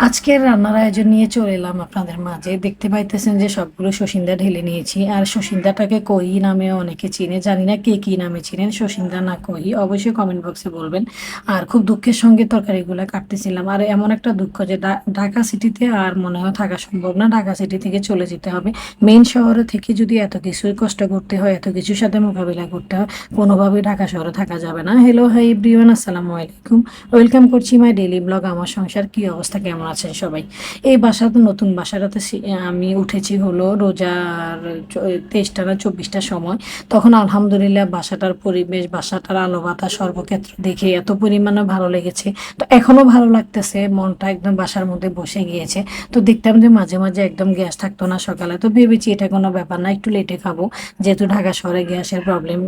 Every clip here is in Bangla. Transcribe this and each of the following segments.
আজকের রান্নার আয়োজন নিয়ে চলে এলাম আপনাদের মাঝে। দেখতে পাইতেছেন যে সবগুলো শসিন্দা ঢেলে নিয়েছি। আর শসিন্দাটাকে কহি নামেও অনেকে চিনে, জানি না কে কী নামে চিনেন, শসিন্দা না কহি, অবশ্যই কমেন্ট বক্সে বলবেন। আর খুব দুঃখের সঙ্গে তরকারিগুলো কাটতেছিলাম। আর এমন একটা দুঃখ যে ঢাকা সিটিতে আর মনে হয় থাকা সম্ভব না, ঢাকা সিটি থেকে চলে যেতে হবে। মেইন শহরে থেকে যদি এত কিছুই কষ্ট করতে হয়, এত কিছুর সাথে মোকাবিলা করতে হয়, কোনোভাবেই ঢাকা শহরে থাকা যাবে না। হ্যালো হাই এভরিওয়ান, আসসালামু আলাইকুম। ওয়েলকাম করছি মাই ডেইলি ব্লগ আমার সংসার। কি অবস্থা, কেমন আছেন সবাই? এই বাসাতে, নতুন বাসাটাতে আমি উঠেছি হলো রোজার 23টা না 24টার সময়। তখন আলহামদুলিল্লাহ বাসাটার পরিবেশ, বাসাটার আলো বাতাস সর্বক্ষেত্র দেখে এত পরিমাণে ভালো লেগেছে। তো এখনও ভালো লাগতেছে, মনটা একদম বাসার মধ্যে বসে গিয়েছে। তো দেখতাম যে মাঝে মাঝে একদম গ্যাস থাকতো না সকালে, তো ভেবেছি এটা কোনো ব্যাপার না, একটু লেটে খাবো, যেহেতু ঢাকা শহরে গ্যাসের প্রবলেম।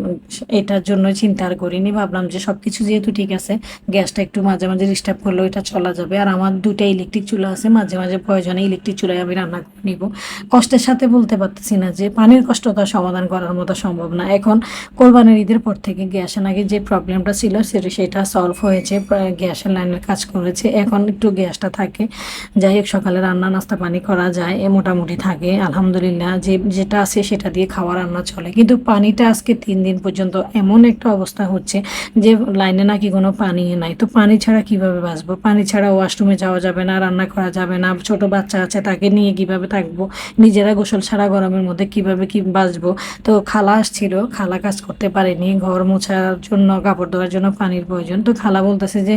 এটার জন্য চিন্তা আর করিনি, ভাবলাম যে সব কিছু যেহেতু ঠিক আছে, গ্যাসটা একটু মাঝে মাঝে ডিস্টার্ব করলেও এটা চলা যাবে। আর আমার দুইটা ইলেকট্রিক চুলা আছে, মাঝে মাঝে প্রয়োজনে ইলেকট্রিক চুলায় আমি রান্না করে নিব। কষ্টের সাথে বলতে পারতেছি না যে পানির কষ্টটা সমাধান করার মতো সম্ভব না। এখন কোরবানির ঈদের পর থেকে গ্যাসের আগে যে প্রবলেমটা ছিল সেটা সলভ হয়েছে, গ্যাসের লাইনের কাজ করেছে, এখন একটু গ্যাসটা থাকে। যাই হোক, সকালে রান্না নাস্তা পানি করা যায়, মোটামুটি থাকে আলহামদুলিল্লাহ। যেটা আছে সেটা দিয়ে খাওয়া রান্না চলে। কিন্তু পানিটা আজকে 3 দিন পর্যন্ত এমন একটা অবস্থা হচ্ছে যে লাইনে নাকি কোনো পানি নাই। তো পানি ছাড়া কিভাবে বাঁচবো? পানি ছাড়া ওয়াশরুমে যাওয়া যাবে না, রান্না করা যাবে না, ছোট বাচ্চা আছে তাকে নিয়ে কিভাবে থাকবো, নিজেরা গোসল ছাড়া গরমের মধ্যে কিভাবে কি বাঁচবো। তো খালা আসছিল, খালা কাজ করতে পারেনি, ঘর মোছার জন্য, কাপড় ধোয়ার জন্য পানির প্রয়োজন। তো খালা বলতেছে যে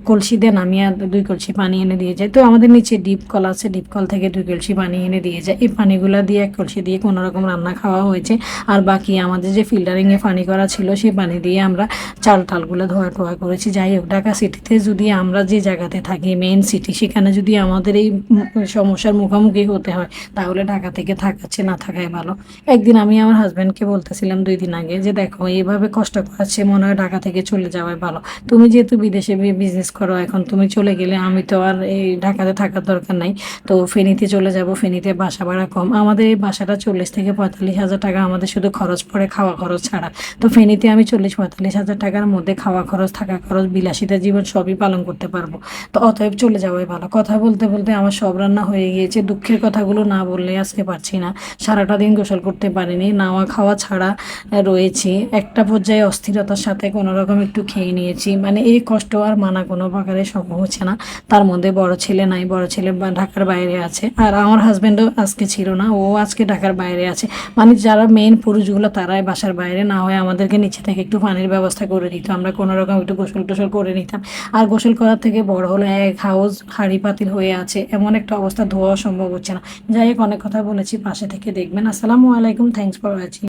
কলসি দেন, আমি আর 2 কলসি পানি এনে দিয়ে যাই। তো আমাদের নিচে ডিপ কল আছে, ডিপ কল থেকে 2 কলসি পানি এনে দিয়ে যায়। এই পানিগুলো দিয়ে 1 কলসি দিয়ে কোনো রকম রান্না খাওয়া হয়েছে। আর বাকি আমাদের যে ফিল্টারিংয়ে পানি করা ছিল সেই পানি দিয়ে আমরা চাল টালগুলো ধোয়া টোয়া করেছি। যাই হোক, ঢাকা সিটিতে যদি আমরা যে জায়গাতে থাকি, মেইন সিটি, সেখানে যদি আমাদের এই সমস্যার মুখোমুখি হতে হয়, তাহলে ঢাকা থেকে থাকাচ্ছে না থাকাই ভালো। একদিন আমি আমার হাজব্যান্ডকে বলতেছিলাম 2 দিন আগে যে দেখো এইভাবে কষ্ট করাচ্ছে, মনে হয় ঢাকা থেকে চলে যাওয়াই ভালো। তুমি যেহেতু বিদেশে বিজনেস করো, এখন তুমি চলে গেলে আমি তো আর এই ঢাকাতে থাকার দরকার নাই। তো ফেনীতে চলে যাব, ফেনীতে বাসা ভাড়া কম। আমাদের এই বাসাটা 40 থেকে 45 হাজার টাকা আমাদের শুধু খরচ পড়ে, খাওয়া খরচ ছাড়া। তো ফেনীতে আমি 40-45 হাজার টাকার মধ্যে খাওয়া খরচ, থাকা খরচ, বিলাসিতা জীবন সবই পালন করতে পারবো। তো অতএব চলে যাওয়াই ভালো। কথা বলতে বলতে আমার সব রান্না হয়ে গিয়েছে। দুঃখের কথাগুলো না বললে আজকে পারছি না। সারাটা দিন গোসল করতে পারিনি, নাওয়া খাওয়া ছাড়া রয়েছি। একটা পর্যায়ে অস্থিরতার সাথে কোনো রকম একটু খেয়ে নিয়েছি। মানে এই কষ্ট আর মানা কোনো প্রকারে সম্ভব হচ্ছে না। তার মধ্যে বড় ছেলে নাই, বড় ছেলে ঢাকার বাইরে আছে। আর আমার হাজব্যান্ডও আজকে ছিল না, ও আজকে ঢাকার বাইরে আছে। মানে যারা মেইন পুরুষগুলো তারাই বাসার বাইরে, না হয় আমাদেরকে নিচে থেকে একটু পানির ব্যবস্থা করে দিত, আমরা কোনো রকম একটু গোসল টোসল করে নিতাম। আর গোসল করার থেকে বড় হলো এক হাউস হাঁড়ি পাতিল হয়ে আছে, এমন একটা অবস্থা, ধোয়া সম্ভব হচ্ছে না। যাই হোক, অনেক কথা বলেছি, পাশে থেকে দেখবেন। আসসালামু আলাইকুম, থ্যাংকস ফর ওয়াচিং।